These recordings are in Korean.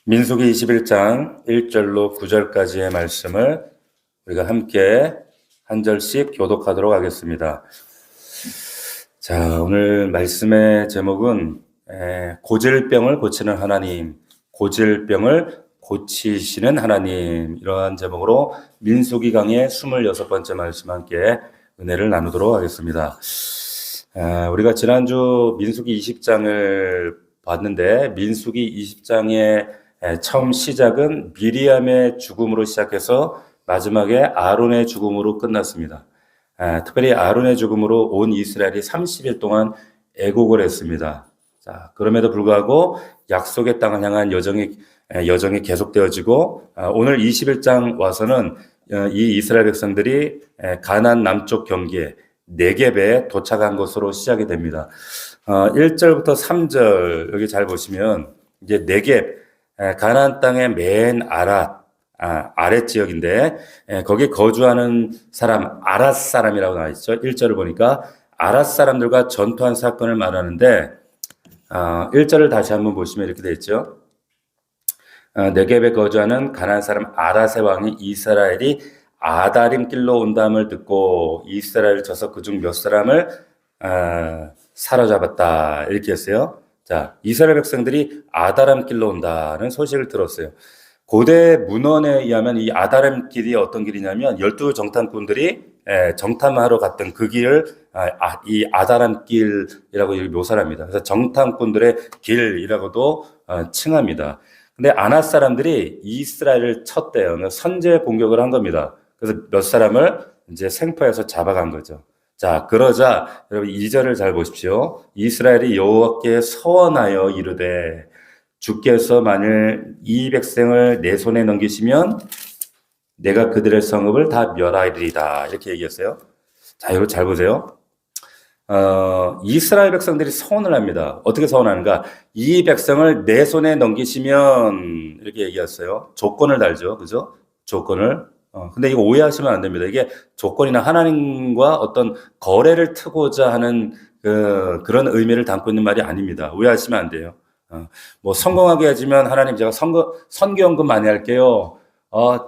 민수기 21장 1절로 9절까지의 말씀을 우리가 함께 한 절씩 교독하도록 하겠습니다. 자, 오늘 말씀의 제목은 고질병을 고치는 하나님, 고질병을 고치시는 하나님, 이러한 제목으로 민수기 강의 26번째 말씀 함께 은혜를 나누도록 하겠습니다. 우리가 지난주 민수기 20장을 봤는데 민수기 20장의 처음 시작은 미리암의 죽음으로 시작해서 마지막에 아론의 죽음으로 끝났습니다. 특별히 아론의 죽음으로 온 이스라엘이 30일 동안 애곡을 했습니다. 자, 그럼에도 불구하고 약속의 땅을 향한 여정이 계속되어지고 오늘 21장 와서는 이 이스라엘 백성들이 가나안 남쪽 경기에 네겝에 도착한 것으로 시작이 됩니다. 1절부터 3절 여기 잘 보시면 이제 네겝 가나안 땅의 맨 아랫 지역인데 거기 거주하는 사람 아랏 사람이라고 나와 있죠. 1절을 보니까 아랏 사람들과 전투한 사건을 말하는데 1절을 다시 한번 보시면 이렇게 되어 있죠. 네겝에 거주하는 가나안 사람 아랏의 왕이 이스라엘이 아다림 길로 온다함을 듣고 이스라엘 저서 그중 몇 사람을 사로잡았다 이렇게 했어요. 자, 이스라엘 백성들이 아다람 길로 온다는 소식을 들었어요. 고대 문헌에 의하면 이 아다람 길이 어떤 길이냐면 12정탐꾼들이 정탐하러 갔던 그 길을 이 아다람 길이라고 묘사를 합니다. 그래서 정탐꾼들의 길이라고도 칭합니다. 근데 아낫 사람들이 이스라엘을 쳤대요. 선제 공격을 한 겁니다. 그래서 몇 사람을 이제 생포해서 잡아간 거죠. 자, 그러자 여러분 2절을 잘 보십시오. 이스라엘이 여호와께 서원하여 이르되 주께서 만일 이 백성을 내 손에 넘기시면 내가 그들의 성읍을 다 멸하리이다 이렇게 얘기했어요. 자, 여러분 잘 보세요. 이스라엘 백성들이 서원을 합니다. 어떻게 서원하는가? 이 백성을 내 손에 넘기시면 이렇게 얘기했어요. 조건을 달죠. 그죠? 조건을. 근데 이거 오해하시면 안 됩니다. 이게 조건이나 하나님과 어떤 거래를 트고자 하는 그런 의미를 담고 있는 말이 아닙니다. 오해하시면 안 돼요. 뭐 성공하게 해주면 하나님 제가 선교연금 많이 할게요.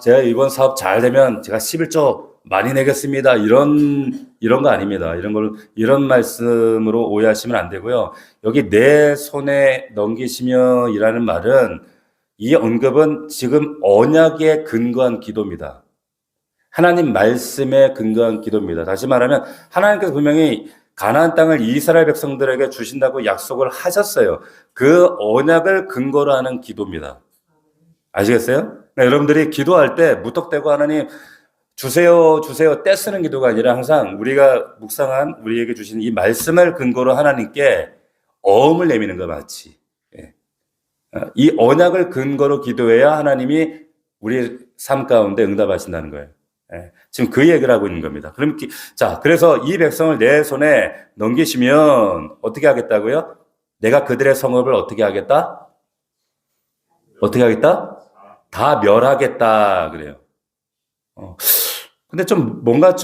제가 이번 사업 잘 되면 제가 11조 많이 내겠습니다. 이런 거 아닙니다. 이런 말씀으로 오해하시면 안 되고요. 여기 내 손에 넘기시며 이라는 말은 이 언급은 지금 언약에 근거한 기도입니다. 하나님 말씀에 근거한 기도입니다. 다시 말하면 하나님께서 분명히 가나안 땅을 이스라엘 백성들에게 주신다고 약속을 하셨어요. 그 언약을 근거로 하는 기도입니다. 아시겠어요? 그러니까 여러분들이 기도할 때 무턱대고 하나님 주세요 떼쓰는 기도가 아니라 항상 우리가 묵상한 우리에게 주신 이 말씀을 근거로 하나님께 어음을 내미는 것 맞지. 이 언약을 근거로 기도해야 하나님이 우리의 삶 가운데 응답하신다는 거예요. 지금 그 얘기를 하고 있는 겁니다. 그래서 이 백성을 내 손에 넘기시면 어떻게 하겠다고요? 내가 그들의 성읍을 어떻게 하겠다? 어떻게 하겠다? 다 멸하겠다 그래요. 근데 뭔가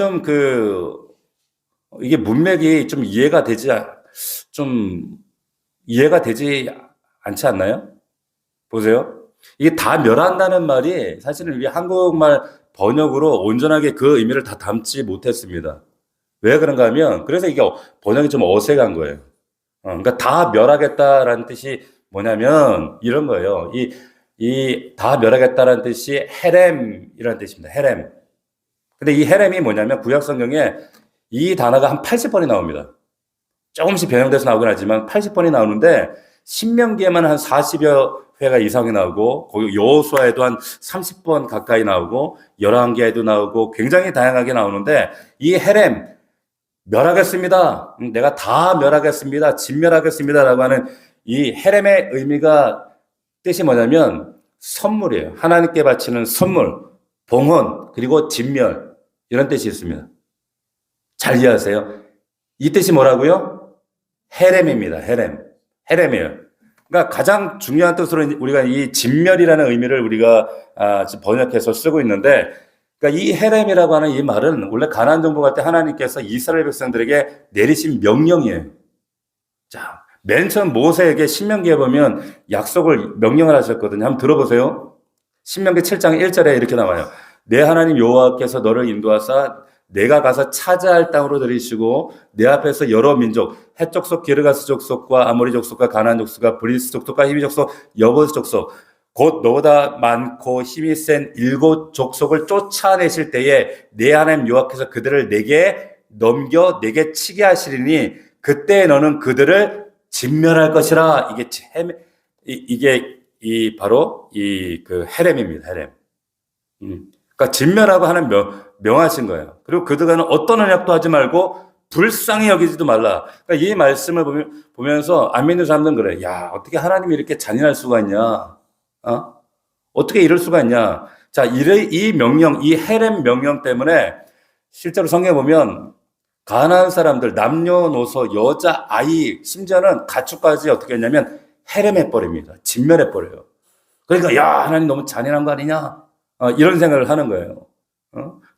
이게 문맥이 이해가 되지 않지 않나요? 보세요. 이게 다 멸한다는 말이 사실은 우리 한국말 번역으로 온전하게 그 의미를 다 담지 못했습니다. 왜 그런가 하면, 그래서 이게 번역이 좀 어색한 거예요. 그러니까 다 멸하겠다라는 뜻이 뭐냐면, 이런 거예요. 이 다 멸하겠다라는 뜻이 헤렘이라는 뜻입니다. 헤렘. 근데 이 헤렘이 뭐냐면, 구약 성경에 이 단어가 한 80번이 나옵니다. 조금씩 변형돼서 나오긴 하지만 80번이 나오는데, 신명기에만 한 40여 회가 이상이 나오고 거기 여호수아에도 한 30번 가까이 나오고 열왕기에도 나오고 굉장히 다양하게 나오는데 이 헤렘 멸하겠습니다. 내가 다 멸하겠습니다. 진멸하겠습니다라고 하는 이 헤렘의 뜻이 뭐냐면 선물이에요. 하나님께 바치는 선물, 봉헌 그리고 진멸 이런 뜻이 있습니다. 잘 이해하세요? 이 뜻이 뭐라고요? 헤렘입니다. 헤렘이에요. 그러니까 가장 중요한 뜻으로 우리가 이 진멸이라는 의미를 우리가 번역해서 쓰고 있는데, 그러니까 이 헤렘이라고 하는 이 말은 원래 가나안 정복할 때 하나님께서 이스라엘 백성들에게 내리신 명령이에요. 자, 맨 처음 모세에게 신명기에 보면 약속을 명령을 하셨거든요. 한번 들어보세요. 신명기 7장 1절에 이렇게 나와요. 내 하나님 여호와께서 너를 인도하사 내가 가서 차지할 땅으로 들이시고 내 앞에서 여러 민족 헷 족속 기르가스 족속과 아모리 족속과 가나안 족속과 브리스 족속과 히비 족속 여부스 족속 곧 너보다 많고 힘이 센 7 족속을 쫓아내실 때에 내 하나님 여호와께서 그들을 내게 넘겨 내게 치게 하시리니 그때 너는 그들을 진멸할 것이라. 이게 바로 그 헤렘입니다. 헤렘. 그러니까 진멸하고 하는 명하신 거예요. 그리고 그들과는 어떤 언약도 하지 말고 불쌍히 여기지도 말라. 그러니까 이 말씀을 보면서 안 믿는 사람들은 그래. 야, 어떻게 하나님이 이렇게 잔인할 수가 있냐? 어떻게 이럴 수가 있냐? 자, 이 명령, 이 헤렘 명령 때문에 실제로 성경에 보면 가난한 사람들, 남녀노소, 여자, 아이, 심지어는 가축까지 어떻게 했냐면 헤렘해버립니다. 진멸해버려요. 그러니까 야, 하나님 너무 잔인한 거 아니냐? 이런 생각을 하는 거예요.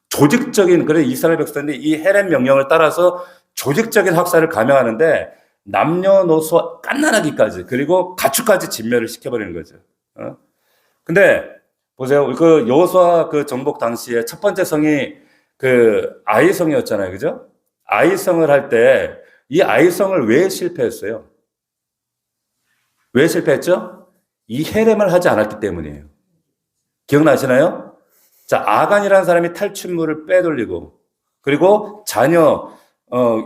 조직적인, 그래 이스라엘 백성들이 이 헤렘 명령을 따라서 조직적인 학살을 감행하는데 남녀노소 갓난아기까지 그리고 가축까지 진멸을 시켜버리는 거죠. 근데 보세요. 그 여호수아 그 정복 당시에 첫 번째 성이 그 아이성이었잖아요. 그죠? 아이성을 할 때 이 아이성을 왜 실패했어요? 왜 실패했죠? 이 헤렘을 하지 않았기 때문이에요. 기억나시나요? 자, 아간이라는 사람이 탈취물을 빼돌리고 그리고 자녀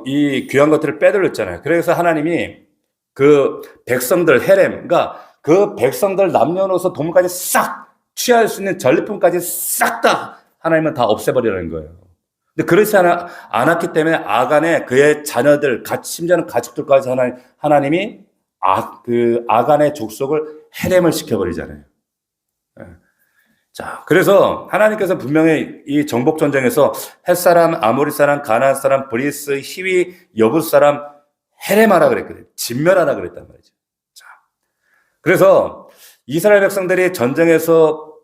이 귀한 것들을 빼돌렸잖아요. 그래서 하나님이 그 백성들 헤렘, 그러니까 그 백성들 남녀노소 동물까지 싹 취할 수 있는 전리품까지 싹 다 하나님은 다 없애버리라는 거예요. 근데 그렇지 않았기 때문에 아간의 그의 자녀들, 심지어는 가축들까지 하나님이 그 아간의 족속을 헤렘을 시켜버리잖아요. 자, 그래서 하나님께서 분명히 이 정복 전쟁에서 헷사람, 아모리 사람, 가나안 사람, 브리스, 히위, 여부스 사람 헤렘하라 그랬거든요. 진멸하라 그랬단 말이죠. 자, 그래서 이스라엘 백성들이 전쟁에서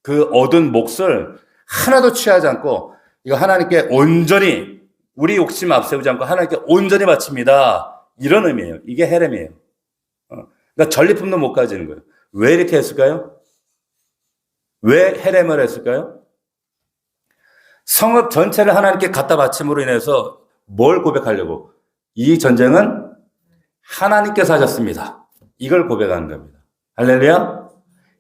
그 얻은 몫을 하나도 취하지 않고 이거 하나님께 온전히 우리 욕심 앞세우지 않고 하나님께 온전히 바칩니다. 이런 의미예요. 이게 헤렘이에요. 그러니까 전리품도 못 가지는 거예요. 왜 이렇게 했을까요? 왜 헤렘을 했을까요? 성읍 전체를 하나님께 갖다 바침으로 인해서 뭘 고백하려고? 이 전쟁은 하나님께서 하셨습니다. 이걸 고백하는 겁니다. 할렐루야.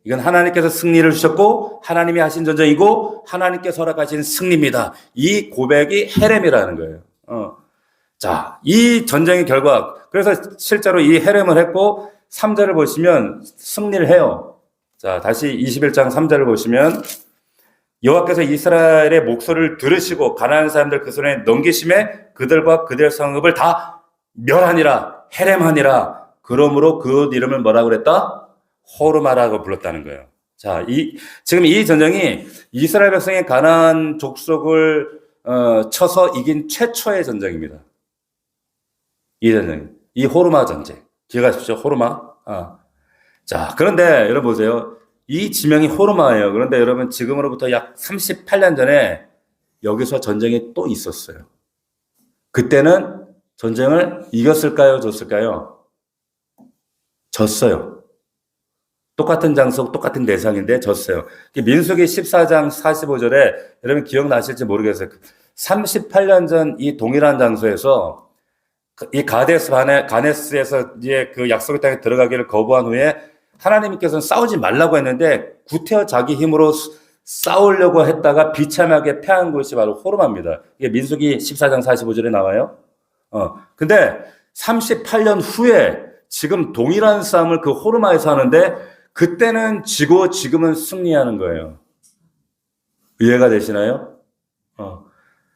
이건 하나님께서 승리를 주셨고 하나님이 하신 전쟁이고 하나님께서 허락하신 승리입니다. 이 고백이 헤렘이라는 거예요. 자, 이 전쟁의 결과, 그래서 실제로 이 헤렘을 했고 3절을 보시면 승리를 해요. 자, 다시 21장 3절을 보시면 여호와께서 이스라엘의 목소리를 들으시고 가나안 사람들 그 손에 넘기심에 그들과 그들 성읍을 다 멸하니라, 헤렘하니라. 그러므로 그 이름을 뭐라고 그랬다? 호르마라고 불렀다는 거예요. 자, 지금 이 전쟁이 이스라엘 백성의 가나안 족속을 쳐서 이긴 최초의 전쟁입니다. 이 전쟁, 이 호르마 전쟁. 기억하십시오, 호르마. 자, 그런데 여러분 보세요. 이 지명이 호르마예요. 그런데 여러분 지금으로부터 약 38년 전에 여기서 전쟁이 또 있었어요. 그때는 전쟁을 이겼을까요? 졌을까요? 졌어요. 똑같은 장소, 똑같은 대상인데 졌어요. 민수기 14장 45절에 여러분 기억나실지 모르겠어요. 38년 전 이 동일한 장소에서 이 가네스에서 이제 그 약속의 땅에 들어가기를 거부한 후에 하나님께서는 싸우지 말라고 했는데 구태여 자기 힘으로 싸우려고 했다가 비참하게 패한 곳이 바로 호르마입니다. 이게 민수기 14장 45절에 나와요. 근데 38년 후에 지금 동일한 싸움을 그 호르마에서 하는데 그때는 지고 지금은 승리하는 거예요. 이해가 되시나요?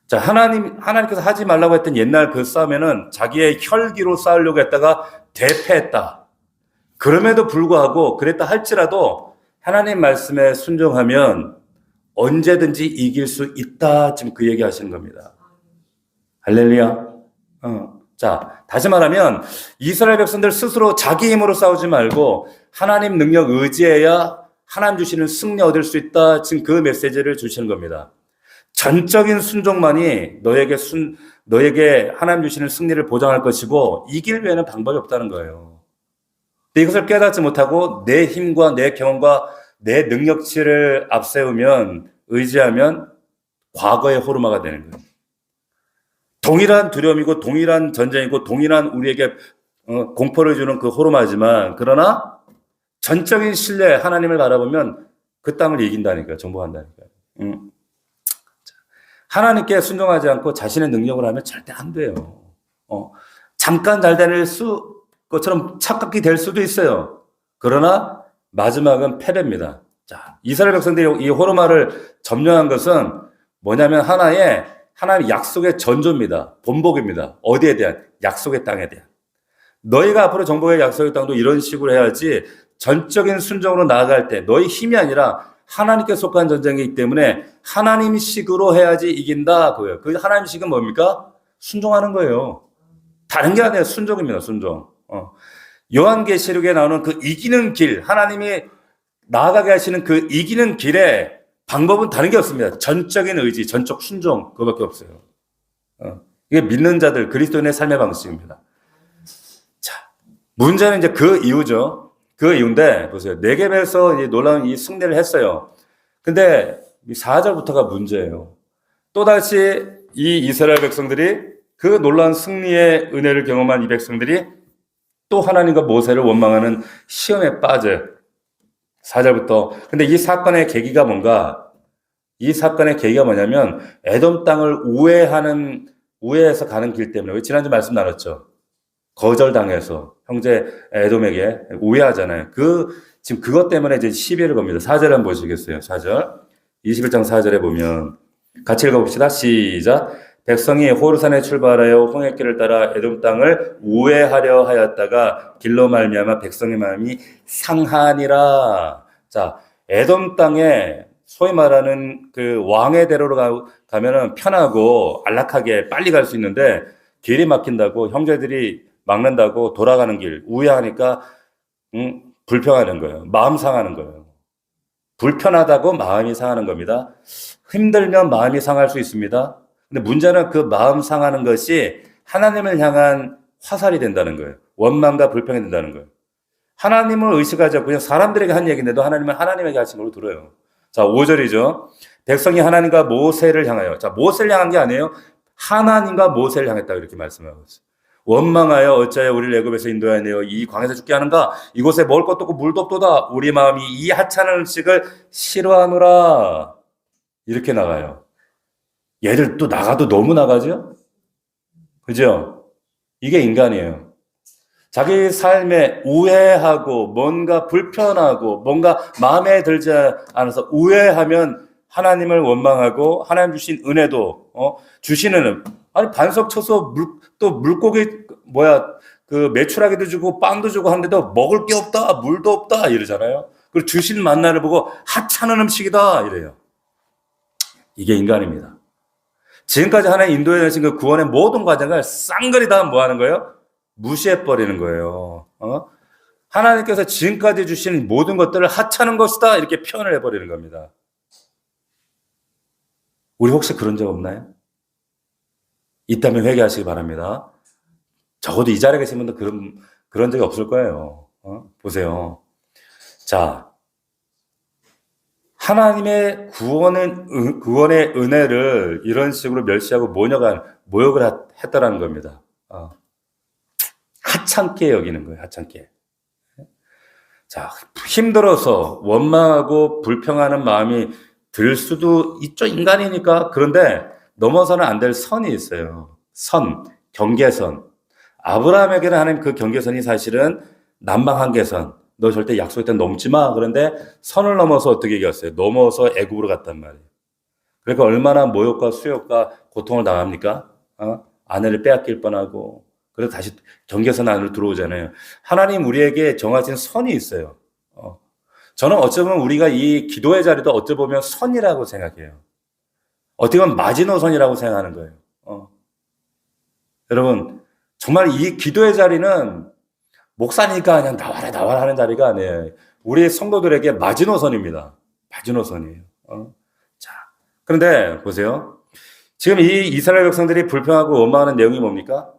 자, 하나님께서 하지 말라고 했던 옛날 그 싸움에는 자기의 혈기로 싸우려고 했다가 대패했다. 그럼에도 불구하고 그랬다 할지라도 하나님 말씀에 순종하면 언제든지 이길 수 있다. 지금 그 얘기 하시는 겁니다. 할렐루야. 자, 다시 말하면 이스라엘 백성들 스스로 자기 힘으로 싸우지 말고 하나님 능력 의지해야 하나님 주시는 승리 얻을 수 있다. 지금 그 메시지를 주시는 겁니다. 전적인 순종만이 너에게 하나님 주시는 승리를 보장할 것이고 이길 외에는 방법이 없다는 거예요. 근데 이것을 깨닫지 못하고 내 힘과 내 경험과 내 능력치를 앞세우면 의지하면 과거의 호르마가 되는 거예요. 동일한 두려움이고 동일한 전쟁이고 동일한 우리에게 공포를 주는 그 호르마지만 그러나 전적인 신뢰 하나님을 바라보면 그 땅을 이긴다니까요. 정복한다니까요. 하나님께 순종하지 않고 자신의 능력을 하면 절대 안 돼요. 잠깐 잘 될 것처럼 착각이 될 수도 있어요. 그러나 마지막은 패배입니다. 자, 이스라엘 백성들이 이 호르마를 점령한 것은 뭐냐면 하나님의 약속의 전조입니다. 본복입니다. 어디에 대한? 약속의 땅에 대한. 너희가 앞으로 정복의 약속의 땅도 이런 식으로 해야지 전적인 순종으로 나아갈 때 너희 힘이 아니라 하나님께 속한 전쟁이기 때문에 하나님식으로 해야지 이긴다. 그거예요. 그 하나님식은 뭡니까? 순종하는 거예요. 다른 게 아니에요. 순종입니다. 순종. 요한계시록에 나오는 그 이기는 길, 하나님이 나아가게 하시는 그 이기는 길에 방법은 다른 게 없습니다. 전적인 의지, 전적 순종, 그거밖에 없어요. 이게 믿는 자들, 그리스도인의 삶의 방식입니다. 자, 문제는 이제 그 이유죠. 그 이유인데, 보세요. 네겝에서 놀라운 이 승리를 했어요. 근데 4절부터가 문제예요. 또다시 이 이스라엘 백성들이 그 놀라운 승리의 은혜를 경험한 이 백성들이 또 하나님과 모세를 원망하는 시험에 빠져요. 4절부터. 근데 이 사건의 계기가 뭔가? 이 사건의 계기가 뭐냐면 에돔 땅을 우회해서 가는 길 때문에. 지난주 말씀 나눴죠. 거절당해서 형제 에돔에게 우회하잖아요. 지금 그것 때문에 이제 시비를 겁니다. 4절 한번 보시겠어요? 4절. 21장 4절에 보면 같이 읽어봅시다. 시작. 백성이 호르산에 출발하여 홍해길을 따라 에돔 땅을 우회하려 하였다가 길로 말미암아 백성의 마음이 상하니라. 자, 에돔 땅에 소위 말하는 그 왕의 대로로 가면은 편하고 안락하게 빨리 갈 수 있는데 길이 막힌다고 형제들이 막는다고 돌아가는 길 우회하니까 불평하는 거예요. 마음 상하는 거예요. 불편하다고 마음이 상하는 겁니다. 힘들면 마음이 상할 수 있습니다. 근데 문제는 그 마음 상하는 것이 하나님을 향한 화살이 된다는 거예요. 원망과 불평이 된다는 거예요. 하나님을 의식하지 않고 그냥 사람들에게 한 얘기인데도 하나님은 하나님에게 하신 걸로 들어요. 자, 5절이죠. 백성이 하나님과 모세를 향하여. 자, 모세를 향한 게 아니에요. 하나님과 모세를 향했다 이렇게 말씀하고 있어요. 원망하여 어찌하여 우리를 애굽에서 인도하여 이 광야에서 죽게 하는가? 이곳에 먹을 것도 없고 물도 없도다. 우리 마음이 이 하찮은 음식을 싫어하노라. 이렇게 나가요. 얘들 또 나가도 너무 나가죠? 그죠? 이게 인간이에요. 자기 삶에 우회하고 뭔가 불편하고 뭔가 마음에 들지 않아서 우회하면 하나님을 원망하고 하나님 주신 은혜도 주시는 아니 반석 쳐서 또 물고기 그 메추라기도 주고 빵도 주고 하는데도 먹을 게 없다 물도 없다 이러잖아요. 그리고 주신 만나를 보고 하찮은 음식이다 이래요. 이게 인간입니다. 지금까지 하나님 인도해 내신 그 구원의 모든 과정을 쌍그리 다 뭐 하는 거예요? 무시해버리는 거예요. 하나님께서 지금까지 주신 모든 것들을 하찮은 것이다 이렇게 표현을 해버리는 겁니다. 우리 혹시 그런 적 없나요? 있다면 회개하시기 바랍니다. 적어도 이 자리에 계신 분들 그런 적이 없을 거예요. 보세요. 자, 하나님의 구원의 은혜를 이런 식으로 멸시하고 모욕을 했다라는 겁니다. 하찮게 여기는 거예요. 하찮게. 자, 힘들어서 원망하고 불평하는 마음이 들 수도 있죠. 인간이니까. 그런데 넘어서는 안 될 선이 있어요. 경계선. 아브라함에게는 하나님 그 경계선이 사실은 난방한계선. 너 절대 약속의 땅 넘지 마. 그런데 선을 넘어서 어떻게 이겼어요? 넘어서 애굽으로 갔단 말이에요. 그러니까 얼마나 모욕과 수욕과 고통을 당합니까? 아내를 빼앗길 뻔하고 그래서 다시 경계선 안으로 들어오잖아요. 하나님 우리에게 정하신 선이 있어요. 저는 어쩌면 우리가 이 기도의 자리도 어찌 보면 선이라고 생각해요. 어떻게 보면 마지노선이라고 생각하는 거예요. 여러분 정말 이 기도의 자리는 목사니까 그냥 나와라 하는 자리가 아니에요. 우리 성도들에게 마지노선입니다. 마지노선이에요. 자, 그런데 보세요. 지금 이 이스라엘 백성들이 불평하고 원망하는 내용이 뭡니까?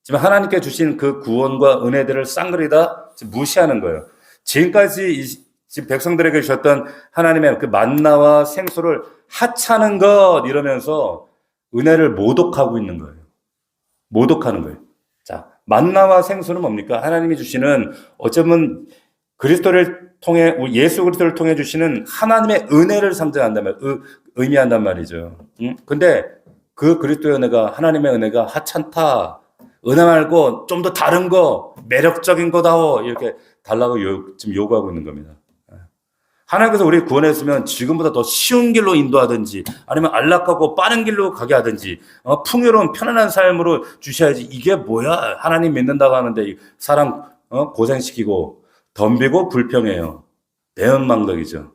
지금 하나님께 주신 그 구원과 은혜들을 쌍그리 다 무시하는 거예요. 지금까지 지금 백성들에게 주셨던 하나님의 그 만나와 생수를 하찮은 것 이러면서 은혜를 모독하고 있는 거예요. 모독하는 거예요. 자, 만나와 생수는 뭡니까? 하나님이 주시는 어쩌면 그리스도를 통해 예수 그리스도를 통해 주시는 하나님의 은혜를 상징한단 말이에요. 의미한단 말이죠. 근데 그 그리스도의 은혜가 하나님의 은혜가 하찮다. 은혜 말고 좀 더 다른 거, 매력적인 거다오 이렇게 달라고 지금 요구하고 있는 겁니다. 하나님께서 우리 구원했으면 지금보다 더 쉬운 길로 인도하든지 아니면 안락하고 빠른 길로 가게 하든지 풍요로운 편안한 삶으로 주셔야지. 이게 뭐야? 하나님 믿는다고 하는데 사람 고생시키고 덤비고 불평해요. 배은망덕이죠.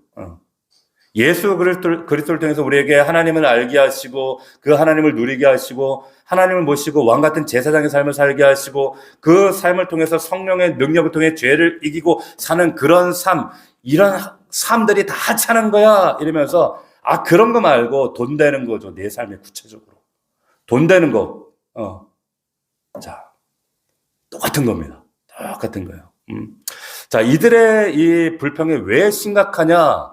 예수 그리스도를 통해서 우리에게 하나님을 알게 하시고 그 하나님을 누리게 하시고 하나님을 모시고 왕같은 제사장의 삶을 살게 하시고 그 삶을 통해서 성령의 능력을 통해 죄를 이기고 사는 그런 삶, 이런 삶들이 다 하찮은 거야 이러면서 그런 거 말고 돈 되는 거죠. 내 삶에 구체적으로 돈 되는 거 자, 똑같은 겁니다. 똑같은 거예요. 자, 이들의 이 불평이 왜 심각하냐?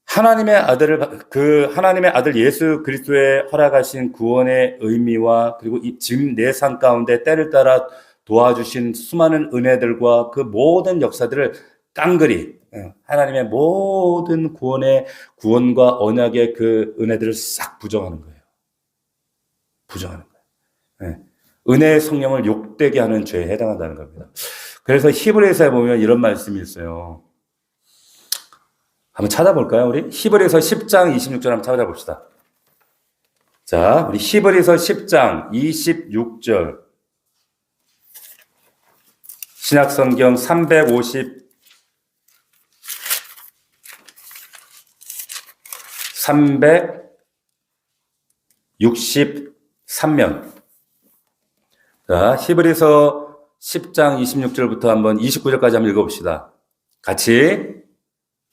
하나님의 아들 예수 그리스도의 허락하신 구원의 의미와 그리고 지금 내 삶 가운데 때를 따라 도와주신 수많은 은혜들과 그 모든 역사들을 깡그리 하나님의 모든 구원과 언약의 그 은혜들을 싹 부정하는 거예요. 부정하는 거예요. 은혜의 성령을 욕되게 하는 죄에 해당한다는 겁니다. 그래서 히브리서에 보면 이런 말씀이 있어요. 한번 찾아볼까요, 우리? 히브리서 10장 26절 한번 찾아봅시다. 자, 우리 히브리서 10장 26절. 신약성경 363면. 자, 히브리서 10장 26절부터 한번 29절까지 한번 읽어봅시다. 같이.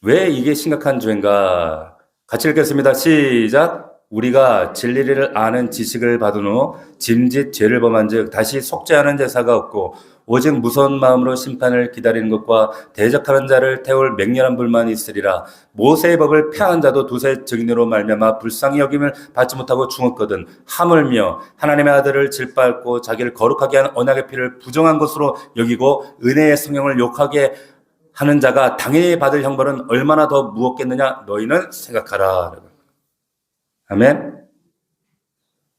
왜 이게 심각한 죄인가? 같이 읽겠습니다. 시작. 우리가 진리를 아는 지식을 받은 후 짐짓 죄를 범한 즉 다시 속죄하는 제사가 없고 오직 무서운 마음으로 심판을 기다리는 것과 대적하는 자를 태울 맹렬한 불만이 있으리라. 모세의 법을 폐한 자도 두세 증인으로 말미암아 불쌍히 여김을 받지 못하고 죽었거든. 하물며 하나님의 아들을 질밟고 자기를 거룩하게 한 언약의 피를 부정한 것으로 여기고 은혜의 성령을 욕하게 하는 자가 당연히 받을 형벌은 얼마나 더 무겁겠느냐 너희는 생각하라. 아멘.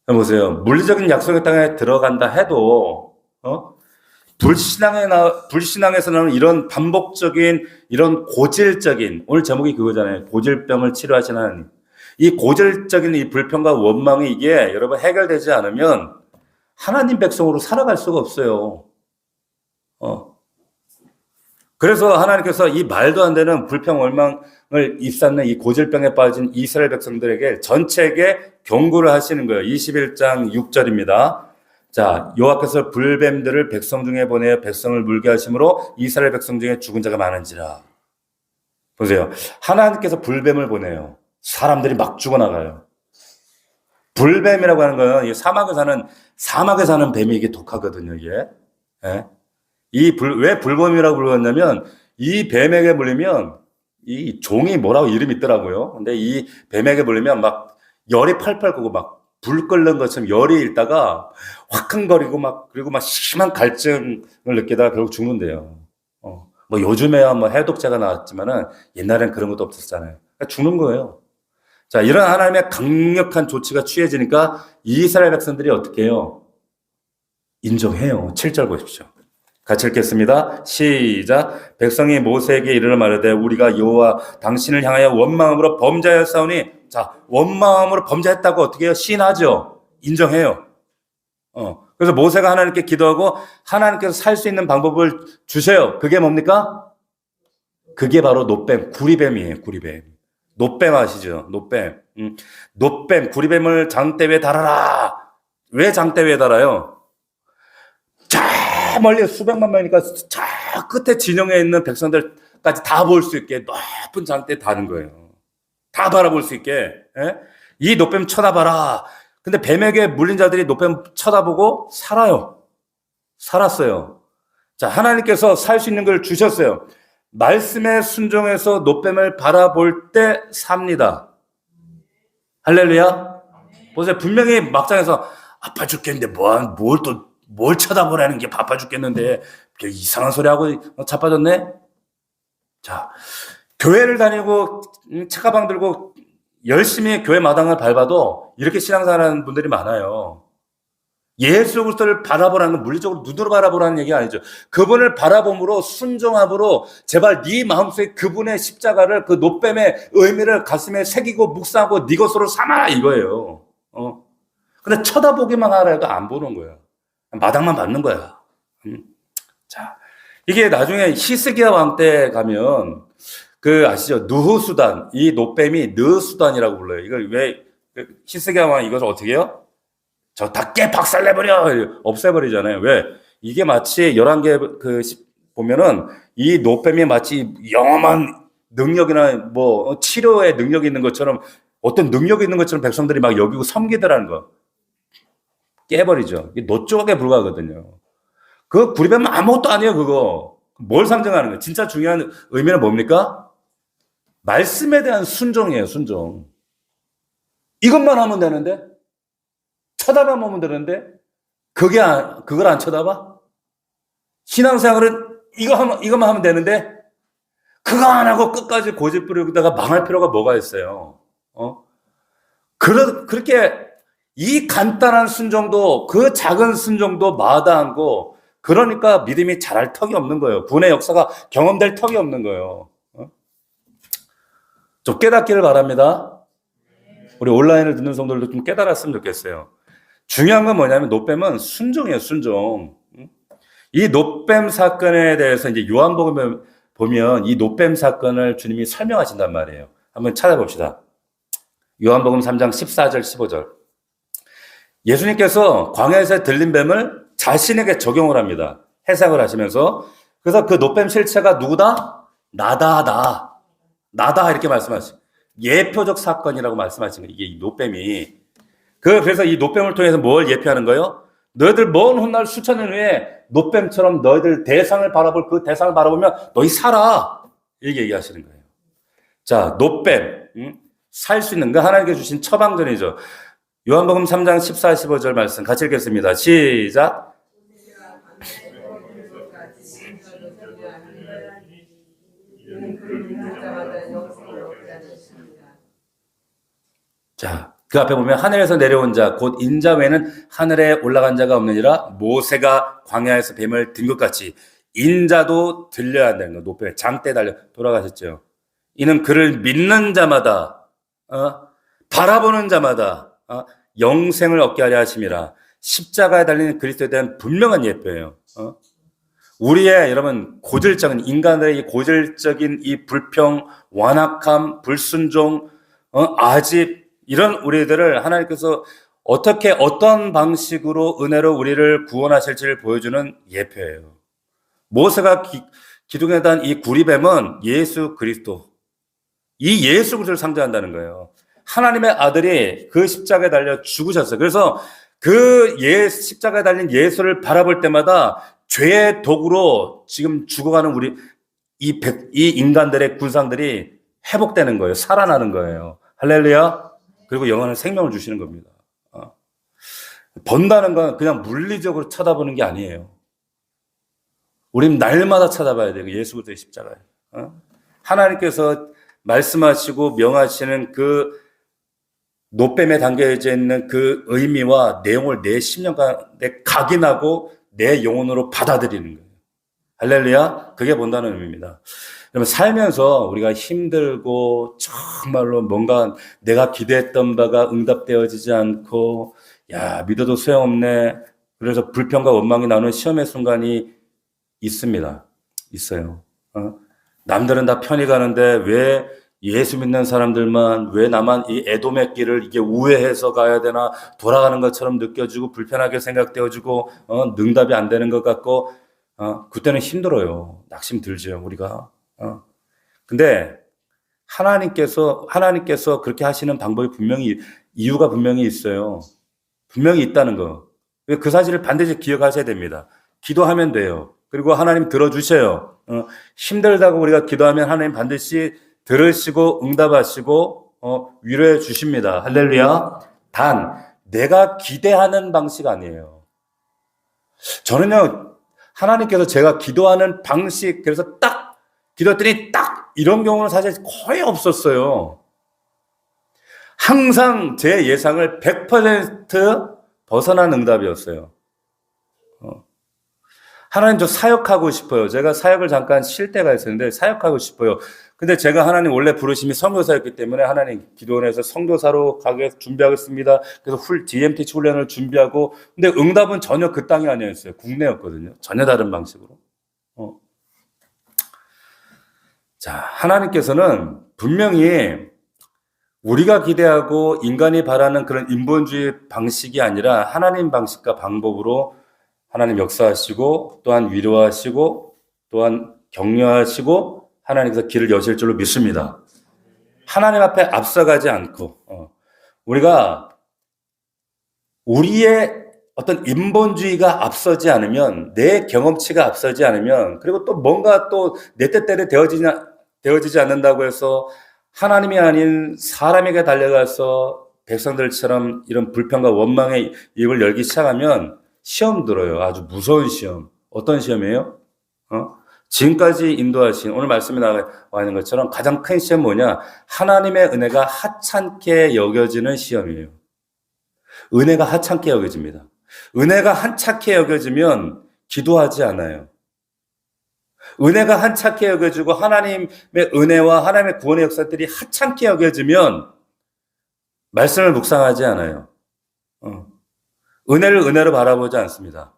보세요. 물리적인 약속의 땅에 들어간다 해도 불신앙에서 나오는 이런 반복적인 이런 고질적인, 오늘 제목이 그거잖아요. 고질병을 치료하시는 하나님. 이 고질적인 이 불평과 원망이 이게 여러분 해결되지 않으면 하나님 백성으로 살아갈 수가 없어요. 그래서 하나님께서 이 말도 안 되는 불평, 원망을 입삼는 이 고질병에 빠진 이스라엘 백성들에게 전체에게 경고를 하시는 거예요. 21장 6절입니다. 자, 여호와께서 불뱀들을 백성 중에 보내어 백성을 물게 하심으로 이스라엘 백성 중에 죽은 자가 많은지라. 보세요. 하나님께서 불뱀을 보내요. 사람들이 막 죽어나가요. 불뱀이라고 하는 건 사막에 사는 뱀이 이게 독하거든요, 이게. 예? 왜 불뱀이라고 불렀냐면, 이 뱀에게 물리면, 이 종이 뭐라고 이름이 있더라고요. 근데 이 뱀에게 물리면 막 열이 팔팔 끄고 막 불 끓는 것처럼 열이 있다가 화끈거리고 그리고 심한 갈증을 느끼다가 결국 죽는데요. 뭐 요즘에야 뭐 해독제가 나왔지만은 옛날엔 그런 것도 없었잖아요. 그러니까 죽는 거예요. 자, 이런 하나님의 강력한 조치가 취해지니까 이스라엘 백성들이 어떻게 해요? 인정해요. 7절 보십시오. 같이 읽겠습니다. 시작. 백성이 모세에게 이르러 말하되 우리가 여호와 당신을 향하여 원망함으로 범죄하였사오니. 자, 원망함으로 범죄했다고 어떻게 해요? 시인하죠. 인정해요. 그래서 모세가 하나님께 기도하고 하나님께서 살 수 있는 방법을 주세요. 그게 뭡니까? 그게 바로 노뱀, 구리뱀이에요. 구리뱀. 노뱀 아시죠? 노뱀. 노뱀, 구리뱀을 장대 위에 달아라. 왜 장대 위에 달아요? 멀리 수백만 명이니까 저 끝에 진영에 있는 백성들까지 다 볼 수 있게 높은 장대에 다는 거예요. 다 바라볼 수 있게. 예? 이 노뱀 쳐다봐라. 근데 뱀에게 물린 자들이 노뱀 쳐다보고 살아요. 살았어요. 자, 하나님께서 살 수 있는 걸 주셨어요. 말씀에 순종해서 노뱀을 바라볼 때 삽니다. 할렐루야. 보세요. 분명히 막장에서 아파 죽겠는데 뭘 쳐다보라는 게 바빠 죽겠는데 이상한 소리 하고 자빠졌네. 자, 교회를 다니고 책가방 들고 열심히 교회 마당을 밟아도 이렇게 신앙생활하는 분들이 많아요. 예수 그리스도를 바라보라는 건 물리적으로 눈으로 바라보라는 얘기가 아니죠. 그분을 바라봄으로 순종함으로 제발 네 마음속에 그분의 십자가를 그 노뱀의 의미를 가슴에 새기고 묵상하고 네 것으로 삼아라 이거예요. 근데 쳐다보기만 하라 해도 안 보는 거야. 마당만 받는 거야. 자, 이게 나중에 히스기야 왕 때 가면 그 아시죠? 느후수단, 이 노뱀이 느후수단이라고 불러요. 이걸 왜 히스기야 왕 이것을 어떻게 해요? 저 다 깨 박살내버려 없애버리잖아요. 왜? 이게 마치 11개 보면은 이 노뱀이 마치 영험한 능력이나 뭐 치료의 능력이 있는 것처럼 어떤 능력이 있는 것처럼 백성들이 막 여기고 섬기더라는 거. 깨버리죠. 이게 노조각에 불과하거든요. 그 구리뱀은 아무것도 아니에요, 그거. 뭘 상징하는 거예요? 진짜 중요한 의미는 뭡니까? 말씀에 대한 순종이에요, 순종. 이것만 하면 되는데? 쳐다보면 되는데? 그걸 안 쳐다봐? 신앙생활은 이것만 하면 되는데? 그거 안 하고 끝까지 고집 부리다가 망할 필요가 뭐가 있어요? 그렇게 이 간단한 순종도 그 작은 순종도 마다한 거 그러니까 믿음이 자랄 턱이 없는 거예요. 구원의 역사가 경험될 턱이 없는 거예요. 좀 깨닫기를 바랍니다. 우리 온라인을 듣는 성도들도 좀 깨달았으면 좋겠어요. 중요한 건 뭐냐면 노뱀은 순종이에요. 순종. 이 노뱀 사건에 대해서 이제 요한복음에 보면 이 노뱀 사건을 주님이 설명하신단 말이에요. 한번 찾아봅시다. 요한복음 3장 14절 15절. 예수님께서 광야에서 들린 뱀을 자신에게 적용을 합니다. 해석을 하시면서. 그래서 그 노뱀 실체가 누구다? 나다 이렇게 말씀하시죠. 예표적 사건이라고 말씀하신 거예요. 이게 이 노뱀이. 그래서 이 노뱀을 통해서 뭘 예표하는 거예요? 너희들 먼 훗날 수천 년 후에 노뱀처럼 너희들 대상을 바라볼 그 대상을 바라보면 너희 살아. 이렇게 얘기하시는 거예요. 자, 노뱀. 살 수 있는 거 하나님께 주신 처방전이죠. 요한복음 3장 14, 15절 말씀 같이 읽겠습니다. 시작. 자, 그 앞에 보면 하늘에서 내려온 자, 곧 인자 외에는 하늘에 올라간 자가 없느니라. 모세가 광야에서 뱀을 든 것 같이 인자도 들려야 한다는 거. 노뱀에 장대 달려 돌아가셨죠. 이는 그를 믿는 자마다 바라보는 자마다 영생을 얻게 하려 하심이라. 십자가에 달리는 그리스도에 대한 분명한 예표예요. 우리의 여러분 고질적인 인간들의 이 고질적인 이 불평, 완악함, 불순종, 아집 이런 우리들을 하나님께서 어떻게 어떤 방식으로 은혜로 우리를 구원하실지를 보여주는 예표예요. 모세가 기둥에 단 이 구리뱀은 예수 그리스도, 이 예수 그리스도를 상징한다는 거예요. 하나님의 아들이 그 십자가에 달려 죽으셨어요. 그래서 그 십자가에 달린 예수를 바라볼 때마다 죄의 도구로 지금 죽어가는 우리 이 인간들의 군상들이 회복되는 거예요. 살아나는 거예요. 할렐루야. 그리고 영원한 생명을 주시는 겁니다. 번다는 건 그냥 물리적으로 쳐다보는 게 아니에요. 우린 날마다 쳐다봐야 돼요. 예수 그리스도의 십자가에. 하나님께서 말씀하시고 명하시는 그 노뱀에 담겨져 있는 그 의미와 내용을 내 심령가에 각인하고 내 영혼으로 받아들이는 거예요. 할렐루야. 그게 본다는 의미입니다. 여러분 살면서 우리가 힘들고 정말로 뭔가 내가 기대했던 바가 응답되어지지 않고 믿어도 소용없네. 그래서 불평과 원망이 나오는 시험의 순간이 있습니다. 있어요. 남들은 다 편히 가는데 왜 예수 믿는 사람들만 왜 나만 이 에돔의 길을 이게 우회해서 가야 되나 돌아가는 것처럼 느껴지고 불편하게 생각되어지고 응답이 안 되는 것 같고 그때는 힘들어요. 낙심 들죠 우리가. 근데 하나님께서 그렇게 하시는 방법이 이유가 분명히 있어요. 분명히 있다는 거. 그 사실을 반드시 기억하셔야 됩니다. 기도하면 돼요. 그리고 하나님 들어주셔요. 힘들다고 우리가 기도하면 하나님 반드시 들으시고 응답하시고 위로해 주십니다. 할렐루야. 단 내가 기대하는 방식 아니에요. 저는요, 하나님께서 제가 기도하는 방식, 그래서 딱 기도했더니 딱 이런 경우는 사실 거의 없었어요. 항상 제 예상을 100% 벗어난 응답이었어요. 하나님, 저 사역하고 싶어요. 제가 사역을 잠깐 쉴 때가 있었는데 사역하고 싶어요. 근데 제가 하나님 원래 부르심이 선교사였기 때문에 하나님 기도원에서 선교사로 가게 준비하겠습니다. 그래서 DMT 훈련을 준비하고, 근데 응답은 전혀 그 땅이 아니었어요. 국내였거든요. 전혀 다른 방식으로. 자, 하나님께서는 분명히 우리가 기대하고 인간이 바라는 그런 인본주의 방식이 아니라 하나님 방식과 방법으로 하나님 역사하시고 또한 위로하시고 또한 격려하시고 하나님께서 길을 여실 줄로 믿습니다. 하나님 앞에 앞서가지 않고 우리가 우리의 어떤 인본주의가 앞서지 않으면, 내 경험치가 앞서지 않으면, 그리고 또 뭔가 또 내 뜻대로 되어지지 않는다고 해서 하나님이 아닌 사람에게 달려가서 백성들처럼 이런 불평과 원망의 입을 열기 시작하면 시험 들어요. 아주 무서운 시험. 어떤 시험이에요? 지금까지 인도하신, 오늘 말씀에 나와 있는 것처럼 가장 큰 시험 뭐냐? 하나님의 은혜가 하찮게 여겨지는 시험이에요. 은혜가 하찮게 여겨집니다. 은혜가 하찮게 여겨지면 기도하지 않아요. 은혜가 하찮게 여겨지고 하나님의 은혜와 하나님의 구원의 역사들이 하찮게 여겨지면 말씀을 묵상하지 않아요. 은혜를 은혜로 바라보지 않습니다.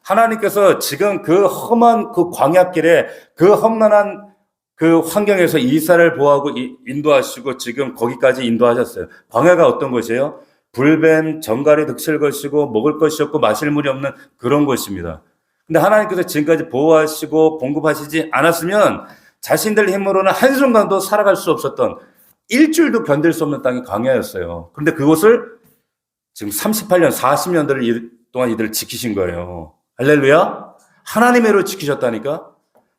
하나님께서 지금 그 험한 그 광야길에 그 험난한 그 환경에서 이스라엘을 보호하고 인도하시고 지금 거기까지 인도하셨어요. 광야가 어떤 곳이에요? 불뱀, 정갈이 득실 것이고 먹을 것이 없고 마실 물이 없는 그런 곳입니다. 근데 하나님께서 지금까지 보호하시고 공급하시지 않았으면 자신들 힘으로는 한순간도 살아갈 수 없었던, 일주일도 견딜 수 없는 땅이 광야였어요. 그런데 그곳을 지금 38년, 40년들 동안 이들을 지키신 거예요. 할렐루야. 하나님의 은혜로 지키셨다니까.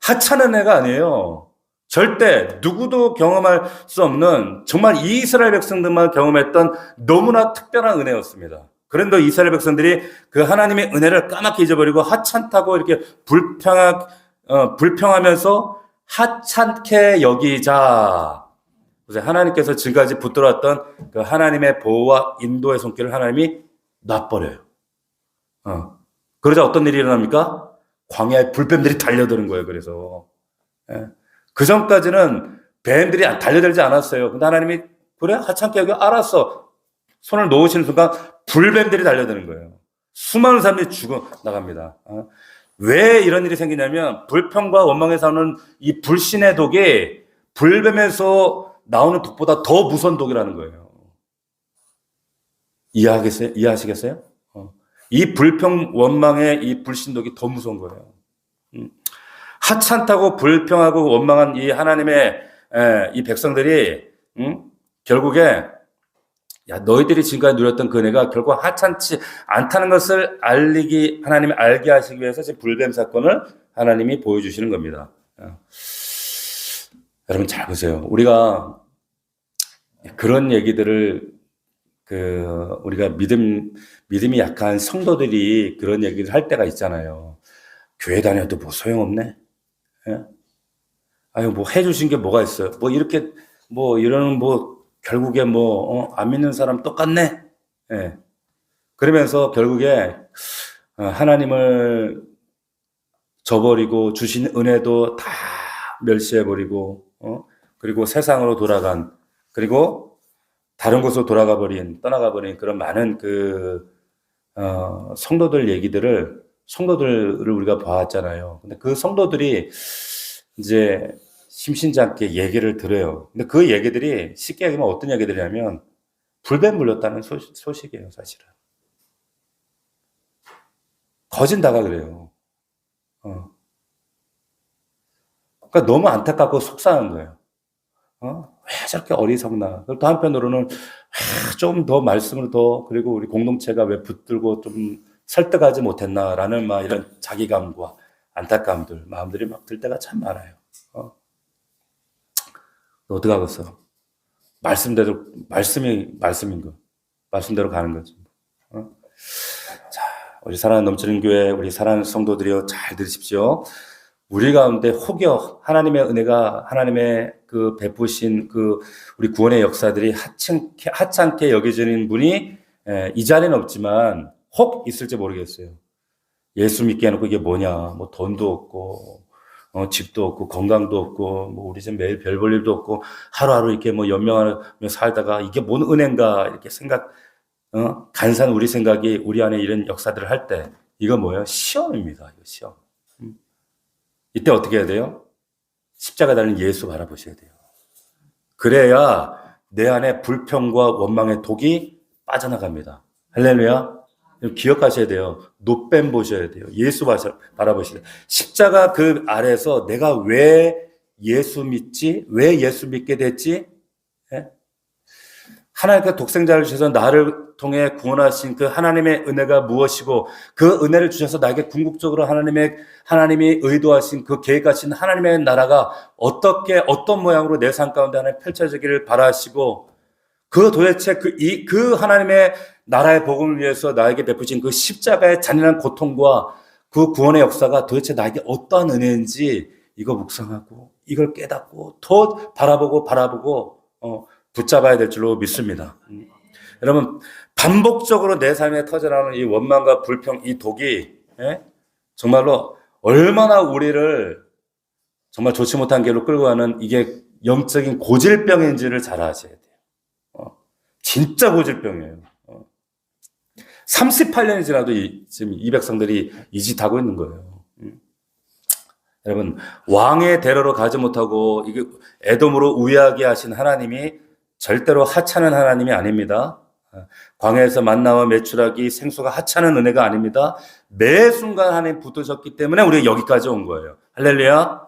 하찮은 애가 아니에요. 절대 누구도 경험할 수 없는, 정말 이스라엘 백성들만 경험했던 너무나 특별한 은혜였습니다. 그런데 이스라엘 백성들이 그 하나님의 은혜를 까맣게 잊어버리고 하찮다고 이렇게 불평하면서 하찮게 여기자. 그래서 하나님께서 지금까지 붙들어왔던 그 하나님의 보호와 인도의 손길을 하나님이 놔버려요. 그러자 어떤 일이 일어납니까? 광야에 불뱀들이 달려드는 거예요. 그래서 그 전까지는 뱀들이 달려들지 않았어요. 근데 하나님이 그래? 하찮게 여기 알았어. 손을 놓으시는 순간 불뱀들이 달려드는 거예요. 수많은 사람들이 죽어 나갑니다. 왜 이런 일이 생기냐면 불평과 원망에서 나오는 이 불신의 독이 불뱀에서 나오는 독보다 더 무서운 독이라는 거예요. 이해하시겠어요? 이 불평, 원망의 이 불신독이 더 무서운 거예요. 하찮다고 불평하고 원망한 이 하나님의 이 백성들이 결국에 너희들이 지금까지 누렸던 그 은혜가 결국 하찮지 않다는 것을 하나님이 알게 하시기 위해서 지금 불뱀 사건을 하나님이 보여주시는 겁니다. 여러분 잘 보세요. 우리가 그런 얘기들을 우리가 믿음이 약한 성도들이 그런 얘기를 할 때가 있잖아요. 교회 다녀도 뭐 소용없네. 예? 아유, 뭐 해주신 게 뭐가 있어요? 뭐 이렇게, 이런 결국에 안 믿는 사람 똑같네. 예. 그러면서 결국에, 하나님을 저버리고 주신 은혜도 다 멸시해버리고, 그리고 세상으로 돌아간, 그리고 다른 곳으로 떠나가 버린 그런 많은 성도들을 우리가 봐왔잖아요. 근데 그 성도들이 이제 심심치 않게 얘기를 들어요. 근데 그 얘기들이 쉽게 얘기하면 어떤 얘기들이냐면 불뱀 물렸다는 소식이에요, 사실은. 거진다가 그래요. 그러니까 너무 안타깝고 속상한 거예요. 왜 저렇게 어리석나. 또 한편으로는 좀 더 말씀을 더, 그리고 우리 공동체가 왜 붙들고 좀 설득하지 못했나라는 막 이런 자기감과 안타까움들, 마음들이 막 들 때가 참 많아요. 너 어떡하겠어? 말씀대로, 말씀이 말씀인 거. 말씀대로 가는 거지. 자, 우리 사랑하는 넘치는 교회, 우리 사랑하는 성도들이여 잘 들으십시오. 우리 가운데 혹여 하나님의 은혜가, 하나님의 그 베푸신 그 우리 구원의 역사들이 하찮게 여겨지는 분이 이 자리는 없지만 혹 있을지 모르겠어요. 예수 믿게 해놓고 이게 뭐냐, 뭐 돈도 없고, 집도 없고, 건강도 없고, 뭐 우리 집 매일 별 볼 일도 없고, 하루하루 이렇게 뭐 연명하며 살다가 이게 뭔 은혜인가 이렇게 간사한 우리 생각이 우리 안에 이런 역사들을 할 때, 이거 뭐예요? 시험입니다. 이거 시험. 이때 어떻게 해야 돼요? 십자가 달린 예수 바라보셔야 돼요. 그래야 내 안에 불평과 원망의 독이 빠져나갑니다. 할렐루야. 기억하셔야 돼요. 노뱀 보셔야 돼요. 예수 바라보셔야 돼요. 십자가 그 아래에서 내가 왜 예수 믿지? 왜 예수 믿게 됐지? 예? 하나님께서 독생자를 주셔서 나를 통해 구원하신 그 하나님의 은혜가 무엇이고, 그 은혜를 주셔서 나에게 궁극적으로 하나님이 의도하신 그 계획하신 하나님의 나라가 어떤 모양으로 내 삶 가운데 하나님 펼쳐지기를 바라시고, 그 도대체 그 하나님의 나라의 복음을 위해서 나에게 베푸신 그 십자가의 잔인한 고통과 그 구원의 역사가 도대체 나에게 어떠한 은혜인지 이거 묵상하고 이걸 깨닫고 더 바라보고 붙잡아야 될 줄로 믿습니다. 여러분, 반복적으로 내 삶에 터져나오는 이 원망과 불평, 이 독이 정말로 얼마나 우리를 정말 좋지 못한 길로 끌고 가는 이게 영적인 고질병인지를 잘 아셔야 돼요. 진짜 고질병이에요. 38년이 지나도 지금 이 백성들이 이 짓 하고 있는 거예요. 여러분, 왕의 대로로 가지 못하고 이게 에돔으로 우회하게 하신 하나님이 절대로 하찮은 하나님이 아닙니다. 광야에서 만나와 메추라기 생수가 하찮은 은혜가 아닙니다. 매 순간 하나님 붙드셨기 때문에 우리가 여기까지 온 거예요. 할렐루야.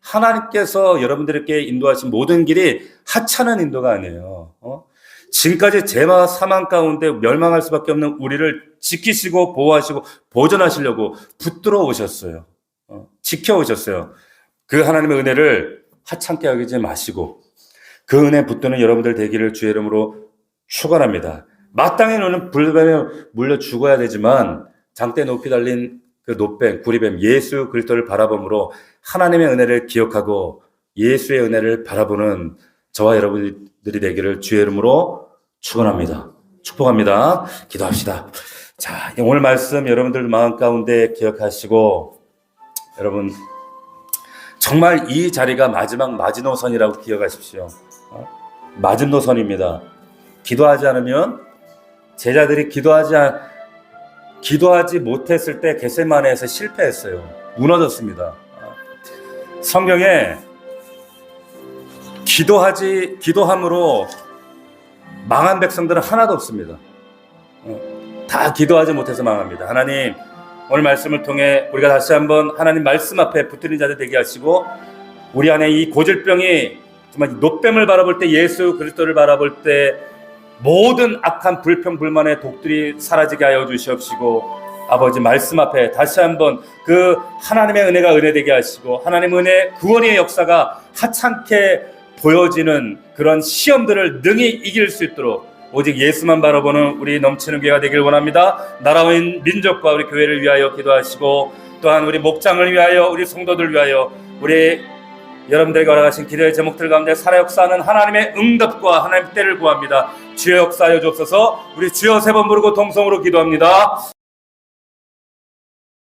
하나님께서 여러분들에게 인도하신 모든 길이 하찮은 인도가 아니에요. 지금까지 죄와 사망 가운데 멸망할 수밖에 없는 우리를 지키시고 보호하시고 보존하시려고 붙들어 오셨어요. 지켜오셨어요. 그 하나님의 은혜를 하찮게 여기지 마시고 그 은혜 붙드는 여러분들 되기를 주의 이름으로 축원합니다. 마땅히 너는 불뱀에 물려 죽어야 되지만 장대 높이 달린 그 노뱀, 구리뱀 예수 그리스도를 바라봄으로 하나님의 은혜를 기억하고 예수의 은혜를 바라보는 저와 여러분들이 되기를 주의 이름으로 축원합니다. 축복합니다. 기도합시다. 자, 오늘 말씀 여러분들 마음 가운데 기억하시고 여러분 정말 이 자리가 마지막 마지노선이라고 기억하십시오. 마지노선입니다. 기도하지 않으면 제자들이 기도하지 못했을 때 겟세마네에서 실패했어요. 무너졌습니다. 성경에 기도함으로 망한 백성들은 하나도 없습니다. 다 기도하지 못해서 망합니다. 하나님, 오늘 말씀을 통해 우리가 다시 한번 하나님 말씀 앞에 붙들린 자들 되게 하시고 우리 안에 이 고질병이 정말 노뱀을 바라볼 때 예수 그리스도를 바라볼 때 모든 악한 불평 불만의 독들이 사라지게 하여 주시옵시고 아버지 말씀 앞에 다시 한번 그 하나님의 은혜가 은혜되게 하시고 하나님의 은혜 구원의 역사가 하찮게 보여지는 그런 시험들을 능히 이길 수 있도록 오직 예수만 바라보는 우리 넘치는 교회가 되길 원합니다. 나라와 민족과 우리 교회를 위하여 기도하시고 또한 우리 목장을 위하여 우리 성도들 위하여 우리 여러분들에게 허락하신 기도의 제목들 가운데 살아 역사하는 하나님의 응답과 하나님의 때를 구합니다. 주여 역사하여 주옵소서. 우리 주여 세 번 부르고 동성으로 기도합니다.